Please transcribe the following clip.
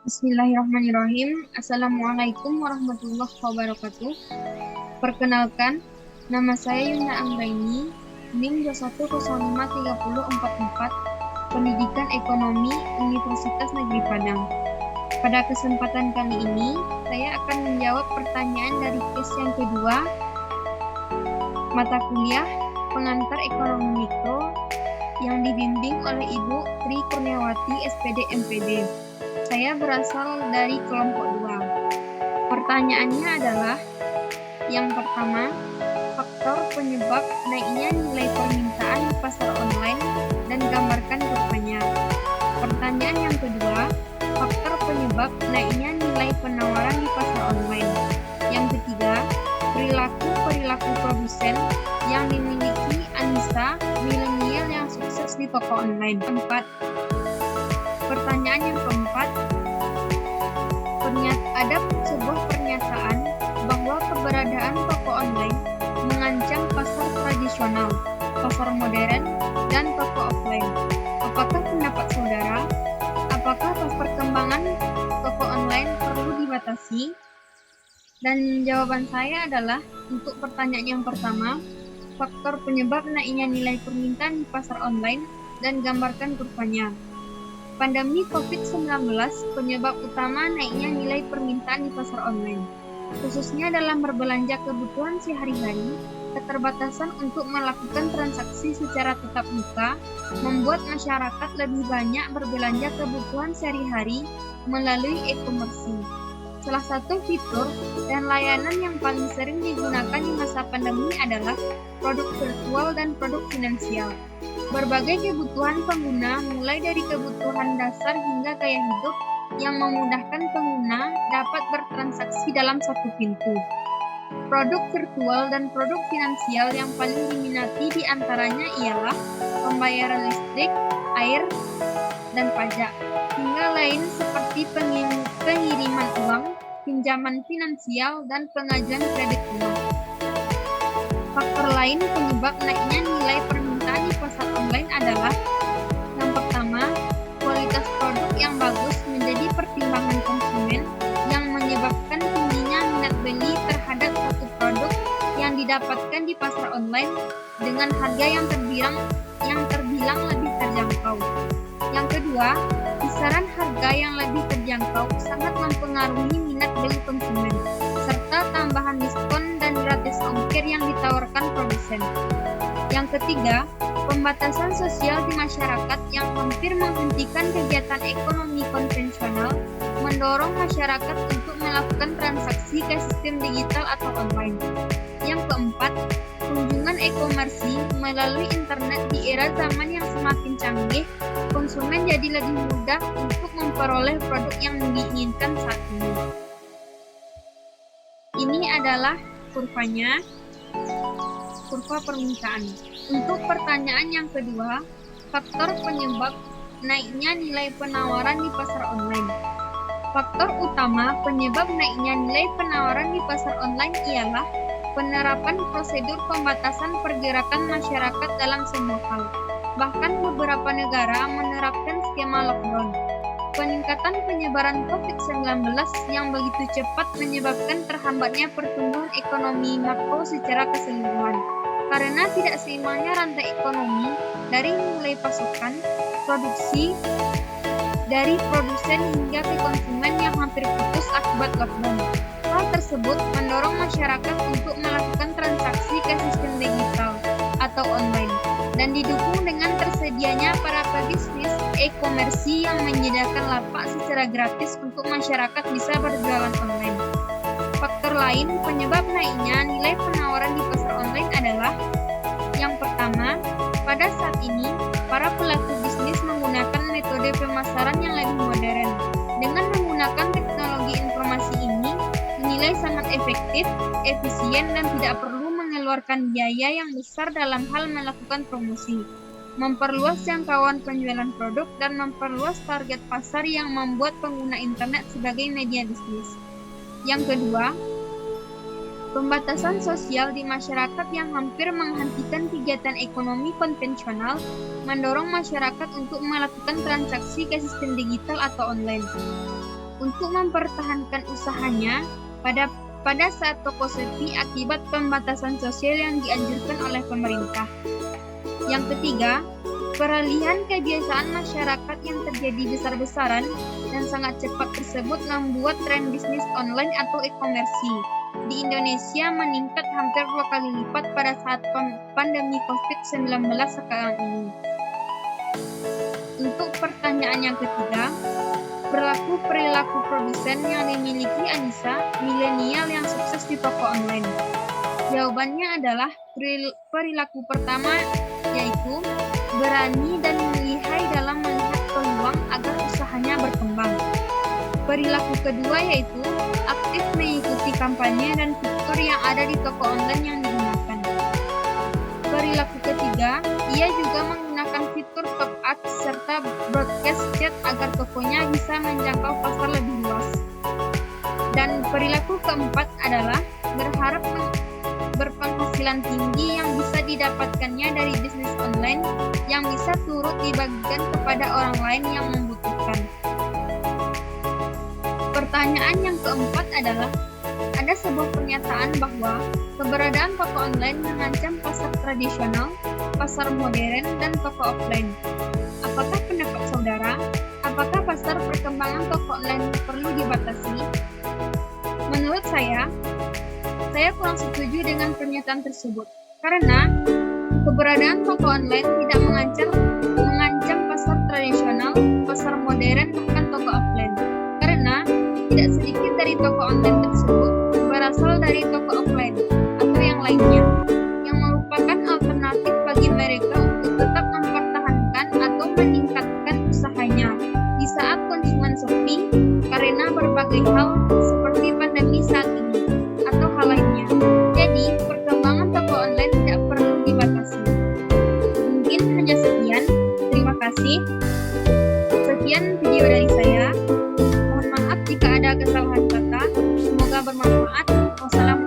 Bismillahirrahmanirrahim. Assalamualaikum warahmatullahi wabarakatuh. Perkenalkan, nama saya Yuna Anggraini, NIM 2105344, Pendidikan Ekonomi Universitas Negeri Padang. Pada kesempatan kali ini, saya akan menjawab pertanyaan dari kes yang kedua, mata kuliah Pengantar Ekonomi Mikro yang dibimbing oleh Ibu Tri Kurniawati, SPD MPD. Saya berasal dari kelompok 2. Pertanyaannya adalah, yang pertama, faktor penyebab naiknya nilai permintaan di pasar online dan gambarkan kurvanya. Pertanyaan yang kedua, faktor penyebab naiknya nilai penawaran di pasar online. Yang ketiga, perilaku produsen yang dimiliki Anissa, milenial yang sukses di toko online. Pertanyaan yang keempat, ada sebuah pernyataan bahwa keberadaan toko online mengancam pasar tradisional, pasar modern, dan toko offline. Apakah pendapat saudara? Apakah perkembangan toko online perlu dibatasi? Dan jawaban saya adalah, untuk pertanyaan yang pertama, faktor penyebab naiknya nilai permintaan di pasar online dan gambarkan kurvanya. Pandemi COVID-19 penyebab utama naiknya nilai permintaan di pasar online, khususnya dalam berbelanja kebutuhan sehari-hari. Keterbatasan untuk melakukan transaksi secara tatap muka membuat masyarakat lebih banyak berbelanja kebutuhan sehari-hari melalui e-commerce. Salah satu fitur dan layanan yang paling sering digunakan di masa pandemi adalah produk virtual dan produk finansial. Berbagai kebutuhan pengguna, mulai dari kebutuhan dasar hingga gaya hidup yang memudahkan pengguna dapat bertransaksi dalam satu pintu. Produk virtual dan produk finansial yang paling diminati di antaranya ialah pembayaran listrik, air, dan pajak, hingga lain seperti pengiriman uang, pinjaman finansial, dan pengajuan kredit rumah. Faktor lain penyebab naiknya nilai permintaan di pasar online adalah, yang pertama, kualitas produk yang bagus menjadi pertimbangan konsumen yang menyebabkan tingginya minat beli terhadap suatu produk yang didapatkan di pasar online dengan harga yang terbilang lebih terjangkau. Yang kedua, kisaran harga yang lebih terjangkau sangat mempengaruhi minat beli konsumen, serta tambahan diskon dan gratis ongkir yang ditawarkan produsen. Yang ketiga, pembatasan sosial di masyarakat yang hampir menghentikan kegiatan ekonomi konvensional mendorong masyarakat untuk melakukan transaksi ke sistem digital atau online. Yang keempat, kunjungan e-commerce melalui internet di era zaman yang semakin canggih, konsumen jadi lebih mudah untuk memperoleh produk yang diinginkan saat ini. Ini adalah kurvanya, kurva permintaan. Untuk pertanyaan yang kedua, faktor penyebab naiknya nilai penawaran di pasar online. Faktor utama penyebab naiknya nilai penawaran di pasar online ialah penerapan prosedur pembatasan pergerakan masyarakat dalam semua hal. Bahkan beberapa negara menerapkan skema lockdown. Peningkatan penyebaran COVID-19 yang begitu cepat menyebabkan terhambatnya pertumbuhan ekonomi makro secara keseluruhan. Karena tidak seimbangnya rantai ekonomi dari mulai pasokan, produksi, dari produsen hingga ke konsumen yang hampir putus akibat lockdown. Hal tersebut mendorong masyarakat untuk melakukan transaksi ke sistem digital atau online dan didukung dengan tersedianya para pebisnis e-commerce yang menyediakan lapak secara gratis untuk masyarakat bisa berjualan online. Faktor lain penyebab naiknya nilai penawaran di pasar online adalah, yang pertama, pada saat ini para pelaku bisnis menggunakan metode pemasaran yang lebih modern. Dengan menggunakan teknologi informasi ini dinilai sangat efektif, efisien, dan tidak perlu mengeluarkan biaya yang besar dalam hal melakukan promosi, memperluas jangkauan penjualan produk, dan memperluas target pasar yang membuat pengguna internet sebagai media bisnis. Yang kedua, pembatasan sosial di masyarakat yang hampir menghentikan kegiatan ekonomi konvensional mendorong masyarakat untuk melakukan transaksi ke sistem digital atau online. untuk mempertahankan usahanya pada saat toko sepi akibat pembatasan sosial yang dianjurkan oleh pemerintah. Yang ketiga, peralihan kebiasaan masyarakat yang terjadi besar-besaran dan sangat cepat tersebut membuat tren bisnis online atau e-commerce di Indonesia meningkat hampir 2 kali lipat pada saat pandemi COVID-19 sekarang ini. Untuk pertanyaan yang ketiga, berlaku perilaku produsen yang dimiliki Anissa, milenial yang sukses di toko online. Jawabannya adalah perilaku pertama, yaitu berani dan lihai dalam melihat peluang agar usahanya berkembang. Perilaku kedua yaitu aktif mengikuti kampanye dan fitur yang ada di toko online yang digunakan. Perilaku ketiga, ia juga menggunakan fitur top up serta broadcast chat agar tokonya bisa menjangkau pasar lebih luas. Dan perilaku keempat adalah berharap berpenghasilan tinggi yang bisa didapatkannya dari bisnis online yang bisa turut dibagikan kepada orang lain yang membutuhkan. Pertanyaan yang keempat adalah, ada sebuah pernyataan bahwa keberadaan toko online mengancam pasar tradisional, pasar modern, dan toko offline. Apakah pendapat saudara? Apakah pasar perkembangan toko online perlu dibatasi? Menurut saya kurang setuju dengan pernyataan tersebut. Karena keberadaan toko online tidak mengancam pasar tradisional, pasar modern, bahkan toko offline. Karena tidak sedikit dari toko online tersebut berasal dari toko offline atau yang lainnya, yang merupakan alternatif bagi mereka untuk tetap mempertahankan atau meningkatkan usahanya di saat konsumen sepi karena berbagai hal seperti pandemi saat ini atau hal lainnya. Jadi, perkembangan toko online tidak perlu dibatasi. Mungkin hanya sekian. Terima kasih. Sekian video dari saya. Mohon maaf jika ada kesalahan kata. Semoga bermanfaat. Wassalamualaikum.